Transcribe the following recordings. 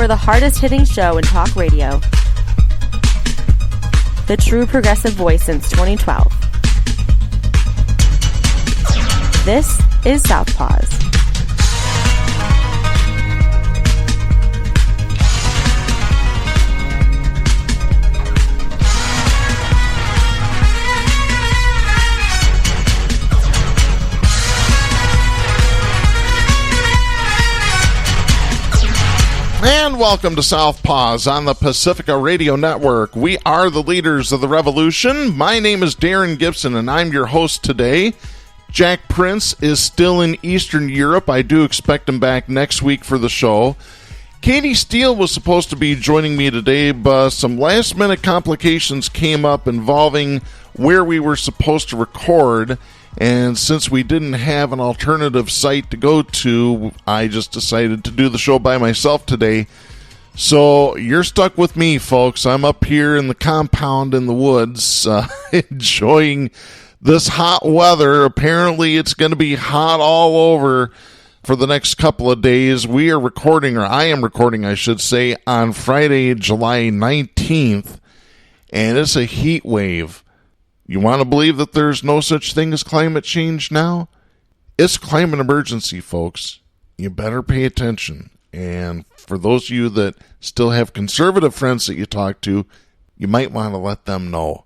for the hardest-hitting show in talk radio. The true progressive voice since 2012. This is Southpaws. And welcome to Southpaws on the Pacifica Radio Network. We are the leaders of the revolution. My name is Darren Gibson, and I'm your host today. Jack Prince is still in Eastern Europe. I do expect him back next week for the show. Katy Steele was supposed to be joining me today, but some last-minute complications came up involving where we were supposed to record. And since we didn't have an alternative site to go to, I just decided to do the show by myself today. So you're stuck with me, folks. I'm up here in the compound in the woods, enjoying this hot weather. Apparently it's going to be hot all over for the next couple of days. We are recording, or I am recording, I should say, on Friday, July 19th. And it's a heat wave. You want to believe that there's no such thing as climate change now? It's a climate emergency, folks. You better pay attention. And for those of you that still have conservative friends that you talk to, you might want to let them know.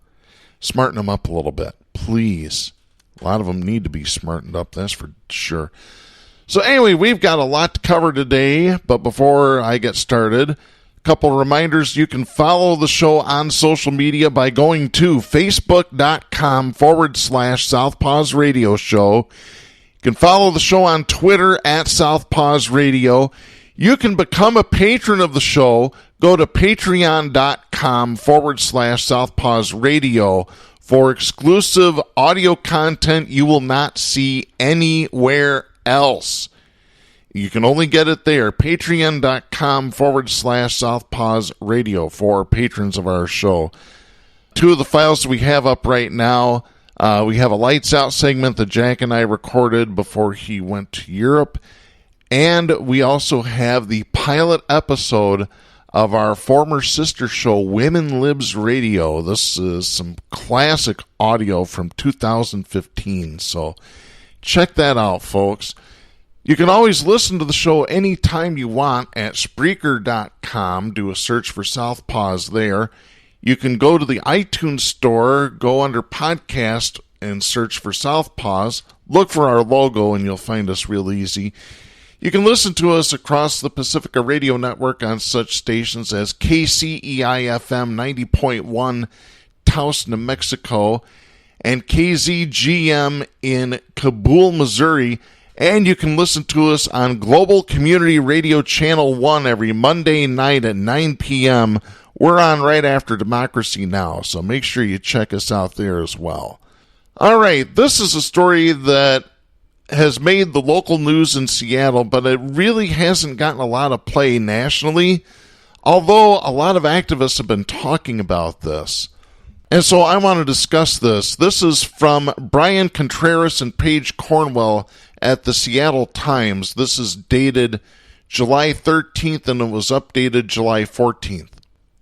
Smarten them up a little bit, please. A lot of them need to be smartened up, that's for sure. So anyway, we've got a lot to cover today, but before I get started, couple reminders. You can follow the show on social media by going to facebook.com/Southpaws Radio Show. You can follow the show on Twitter at Southpaws Radio. You can become a patron of the show. Go to patreon.com/Southpaws Radio for exclusive audio content you will not see anywhere else. You can only get it there, patreon.com/Southpaws Radio for patrons of our show. Two of the files we have up right now, we have a Lights Out segment that Jack and I recorded before he went to Europe, and we also have the pilot episode of our former sister show, Women Libs Radio. This is some classic audio from 2015, so check that out, folks. You can always listen to the show anytime you want at Spreaker.com. Do a search for Southpaws there. You can go to the iTunes store, go under Podcast, and search for Southpaws. Look for our logo, and you'll find us real easy. You can listen to us across the Pacifica Radio Network on such stations as KCEI-FM 90.1 Taos, New Mexico, and KZGM in Kabul, Missouri. And you can listen to us on Global Community Radio Channel 1 every Monday night at 9 p.m. We're on right after Democracy Now!, so make sure you check us out there as well. All right, this is a story that has made the local news in Seattle, but it really hasn't gotten a lot of play nationally, although a lot of activists have been talking about this. And so I want to discuss this. This is from Brian Contreras and Paige Cornwell at the Seattle Times. This is dated July 13th and it was updated July 14th.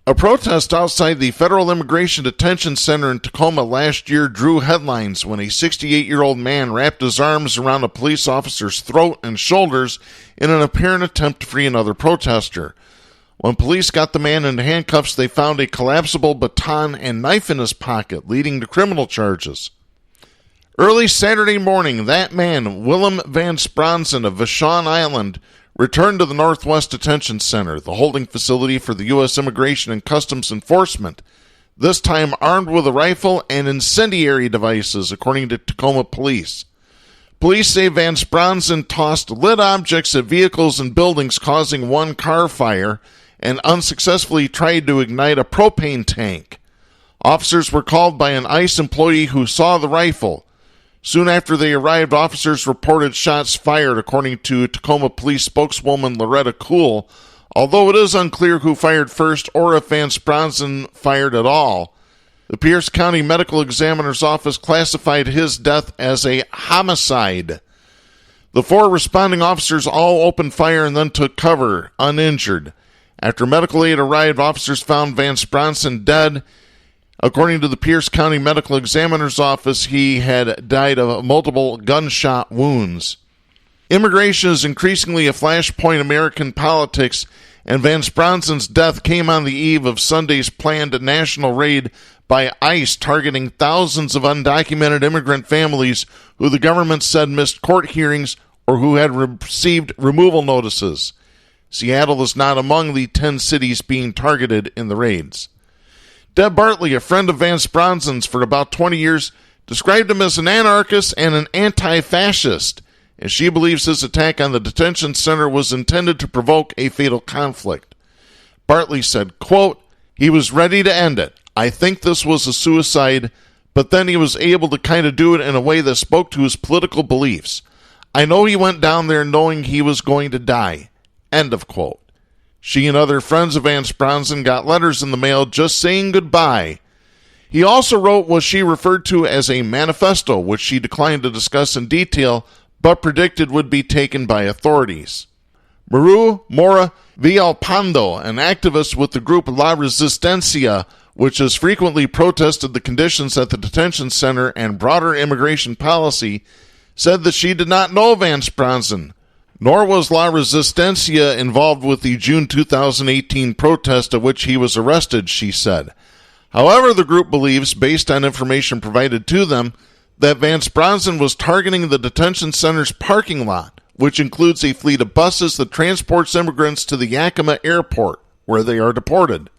A protest outside the Federal Immigration Detention Center in Tacoma last year drew headlines when a 68-year-old man wrapped his arms around a police officer's throat and shoulders in an apparent attempt to free another protester. When police got the man into handcuffs, they found a collapsible baton and knife in his pocket, leading to criminal charges. Early Saturday morning, that man, Willem Vance Bronson of Vashon Island, returned to the Northwest Detention Center, the holding facility for the U.S. Immigration and Customs Enforcement, this time armed with a rifle and incendiary devices, according to Tacoma police. Police say Vance Bronson tossed lit objects at vehicles and buildings, causing one car fire, and unsuccessfully tried to ignite a propane tank. Officers were called by an ICE employee who saw the rifle. Soon after they arrived, officers reported shots fired, according to Tacoma Police spokeswoman Loretta Kuhl, although it is unclear who fired first or if Vance Bronson fired at all. The Pierce County Medical Examiner's Office classified his death as a homicide. The four responding officers all opened fire and then took cover, uninjured. After medical aid arrived, officers found Vance Bronson dead. According to the Pierce County Medical Examiner's Office, he had died of multiple gunshot wounds. Immigration is increasingly a flashpoint in American politics, and Vance Bronson's death came on the eve of Sunday's planned national raid by ICE targeting thousands of undocumented immigrant families who the government said missed court hearings or who had received removal notices. Seattle is not among the 10 cities being targeted in the raids. Deb Bartley, a friend of Vance Bronson's for about 20 years, described him as an anarchist and an anti-fascist, and she believes his attack on the detention center was intended to provoke a fatal conflict. Bartley said, quote, "He was ready to end it. I think this was a suicide, but then he was able to kind of do it in a way that spoke to his political beliefs. I know he went down there knowing he was going to die." End of quote. She and other friends of Vance Bronson got letters in the mail just saying goodbye. He also wrote what she referred to as a manifesto, which she declined to discuss in detail, but predicted would be taken by authorities. Maru Mora Villalpando, an activist with the group La Resistencia, which has frequently protested the conditions at the detention center and broader immigration policy, said that she did not know Vance Bronson, nor was La Resistencia involved with the June 2018 protest at which he was arrested, she said. However, the group believes, based on information provided to them, that Vance Bronson was targeting the detention center's parking lot, which includes a fleet of buses that transports immigrants to the Yakima airport, where they are deported.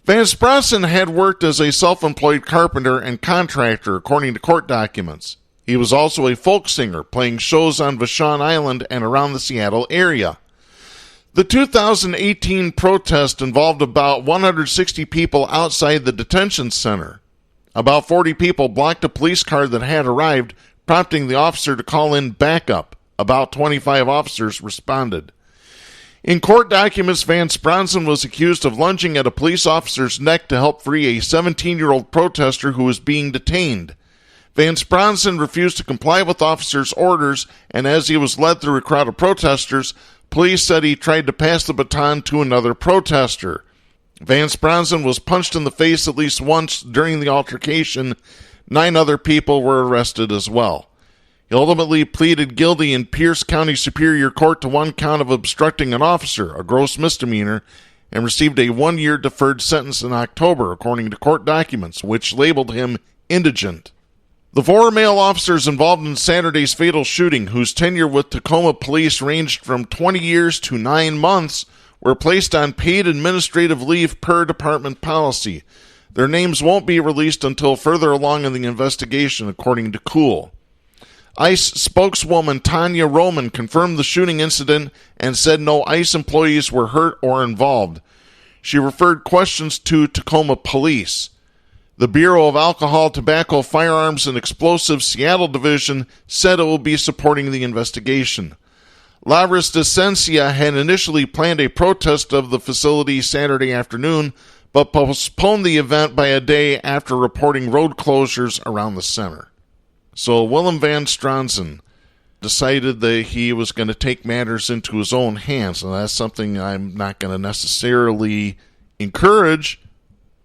Vance Bronson had worked as a self-employed carpenter and contractor, according to court documents. He was also a folk singer, playing shows on Vashon Island and around the Seattle area. The 2018 protest involved about 160 people outside the detention center. About 40 people blocked a police car that had arrived, prompting the officer to call in backup. About 25 officers responded. In court documents, Vance Bronson was accused of lunging at a police officer's neck to help free a 17-year-old protester who was being detained. Vance Bronson refused to comply with officers' orders, and as he was led through a crowd of protesters, police said he tried to pass the baton to another protester. Vance Bronson was punched in the face at least once during the altercation. 9 other people were arrested as well. He ultimately pleaded guilty in Pierce County Superior Court to 1 count of obstructing an officer, a gross misdemeanor, and received a 1-year deferred sentence in October, according to court documents, which labeled him indigent. The 4 male officers involved in Saturday's fatal shooting, whose tenure with Tacoma police ranged from 20 years to 9 months, were placed on paid administrative leave per department policy. Their names won't be released until further along in the investigation, according to Cool. ICE spokeswoman Tanya Roman confirmed the shooting incident and said no ICE employees were hurt or involved. She referred questions to Tacoma police. The Bureau of Alcohol, Tobacco, Firearms, and Explosives Seattle Division said it will be supporting the investigation. La Resistencia had initially planned a protest of the facility Saturday afternoon, but postponed the event by a day after reporting road closures around the center. So Willem Vance Bronson decided that he was going to take matters into his own hands, and that's something I'm not going to necessarily encourage,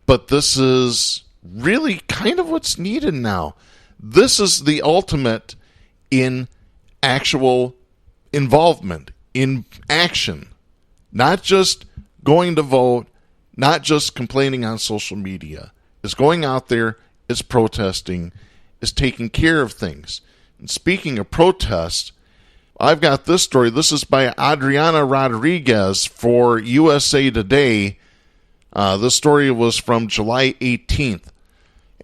but this is really kind of what's needed now. This is the ultimate in actual involvement, in action. Not just going to vote, not just complaining on social media. It's going out there, it's protesting, it's taking care of things. And speaking of protest, I've got this story. This is by Adriana Rodriguez for USA Today. This story was from July 18th.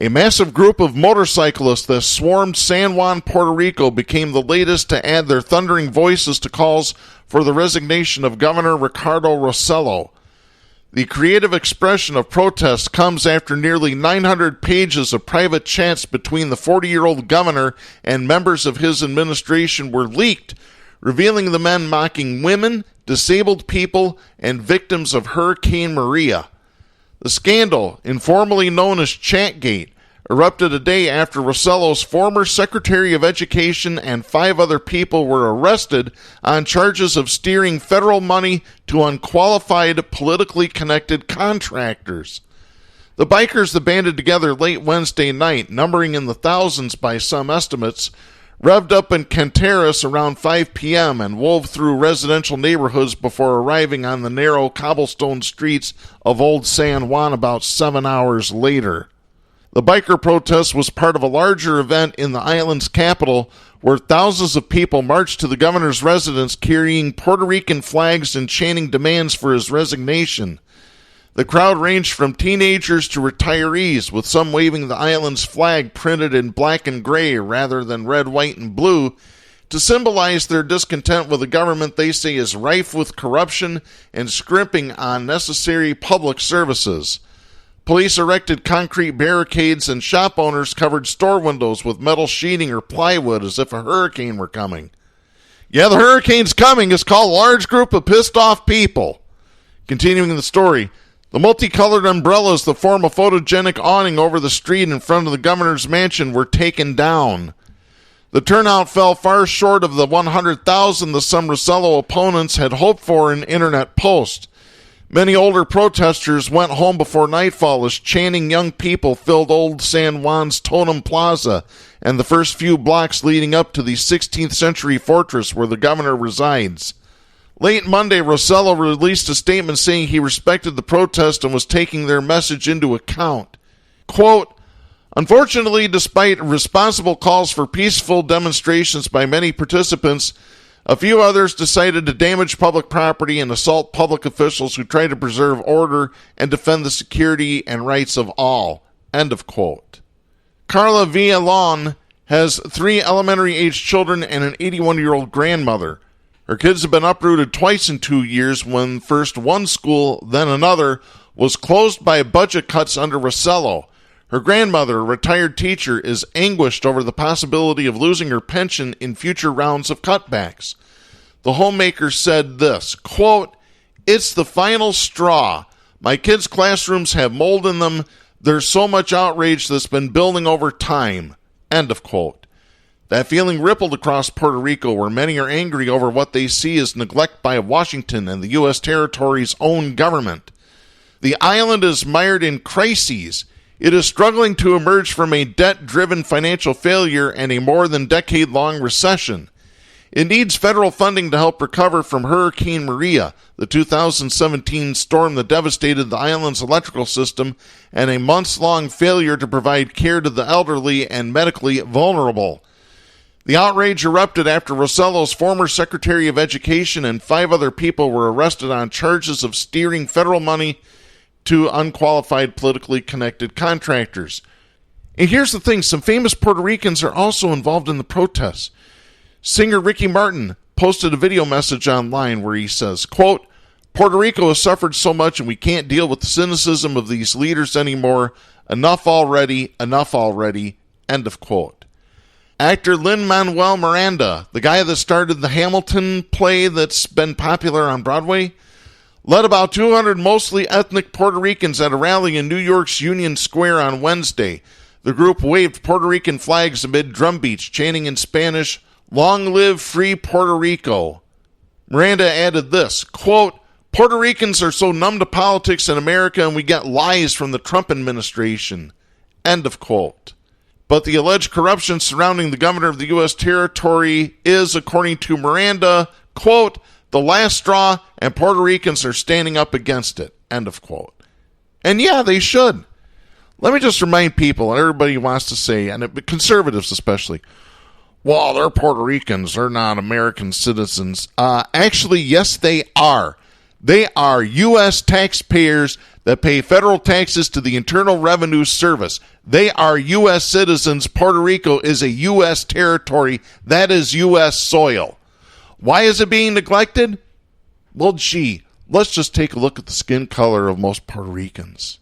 A massive group of motorcyclists that swarmed San Juan, Puerto Rico became the latest to add their thundering voices to calls for the resignation of Governor Ricardo Rossello. The creative expression of protest comes after nearly 900 pages of private chats between the 40-year-old governor and members of his administration were leaked, revealing the men mocking women, disabled people, and victims of Hurricane Maria. The scandal, informally known as Chatgate, erupted a day after Rossello's former Secretary of Education and 5 other people were arrested on charges of steering federal money to unqualified, politically connected contractors. The bikers that banded together late Wednesday night, numbering in the thousands by some estimates, revved up in Canteras around 5 p.m. and wove through residential neighborhoods before arriving on the narrow cobblestone streets of Old San Juan about 7 hours later. The biker protest was part of a larger event in the island's capital where thousands of people marched to the governor's residence carrying Puerto Rican flags and chanting demands for his resignation. The crowd ranged from teenagers to retirees, with some waving the island's flag printed in black and gray rather than red, white, and blue, to symbolize their discontent with a government they say is rife with corruption and scrimping on necessary public services. Police erected concrete barricades and shop owners covered store windows with metal sheeting or plywood as if a hurricane were coming. Yeah, the hurricane's coming. It's called a large group of pissed off people. Continuing the story, the multicolored umbrellas that form a photogenic awning over the street in front of the governor's mansion were taken down. The turnout fell far short of the 100,000 the some Rossello opponents had hoped for in internet posts. Many older protesters went home before nightfall as chanting young people filled Old San Juan's Totem Plaza and the first few blocks leading up to the 16th century fortress where the governor resides. Late Monday, Rossello released a statement saying he respected the protest and was taking their message into account. Quote, "Unfortunately, despite responsible calls for peaceful demonstrations by many participants, a few others decided to damage public property and assault public officials who try to preserve order and defend the security and rights of all." End of quote. Carla Villalon has 3 elementary-aged children and an 81-year-old grandmother. Her kids have been uprooted twice in 2 years when first one school, then another, was closed by budget cuts under Rossello. Her grandmother, a retired teacher, is anguished over the possibility of losing her pension in future rounds of cutbacks. The homemaker said this, quote, "It's the final straw. My kids' classrooms have mold in them. There's so much outrage that's been building over time." End of quote. That feeling rippled across Puerto Rico, where many are angry over what they see as neglect by Washington and the U.S. territory's own government. The island is mired in crises. It is struggling to emerge from a debt-driven financial failure and a more than decade-long recession. It needs federal funding to help recover from Hurricane Maria, the 2017 storm that devastated the island's electrical system, and a months-long failure to provide care to the elderly and medically vulnerable. The outrage erupted after Rossello's former Secretary of Education and 5 other people were arrested on charges of steering federal money to unqualified politically connected contractors. And here's the thing, some famous Puerto Ricans are also involved in the protests. Singer Ricky Martin posted a video message online where he says, quote, "Puerto Rico has suffered so much and we can't deal with the cynicism of these leaders anymore. Enough already, enough already." End of quote. Actor Lin-Manuel Miranda, the guy that started the Hamilton play that's been popular on Broadway, led about 200 mostly ethnic Puerto Ricans at a rally in New York's Union Square on Wednesday. The group waved Puerto Rican flags amid drum beats, chanting in Spanish, "Long live free Puerto Rico." Miranda added this, quote, "Puerto Ricans are so numb to politics in America and we get lies from the Trump administration." End of quote. But the alleged corruption surrounding the governor of the U.S. territory is, according to Miranda, quote, "the last straw and Puerto Ricans are standing up against it." End of quote. And yeah, they should. Let me just remind people, and everybody wants to say, and conservatives especially, well, they're Puerto Ricans, they're not American citizens. Actually, yes, they are. They are U.S. taxpayers that pay federal taxes to the Internal Revenue Service. They are U.S. citizens. Puerto Rico is a U.S. territory. That is U.S. soil. Why is it being neglected? Well, gee, let's just take a look at the skin color of most Puerto Ricans.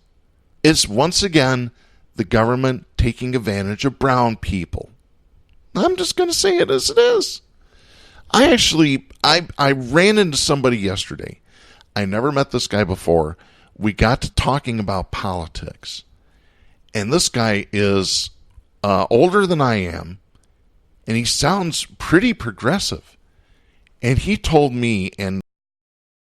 It's once again the government taking advantage of brown people. I'm just going to say it as it is. I ran into somebody yesterday. I never met this guy before. We got to talking about politics. And this guy is older than I am, and he sounds pretty progressive. And he told me, and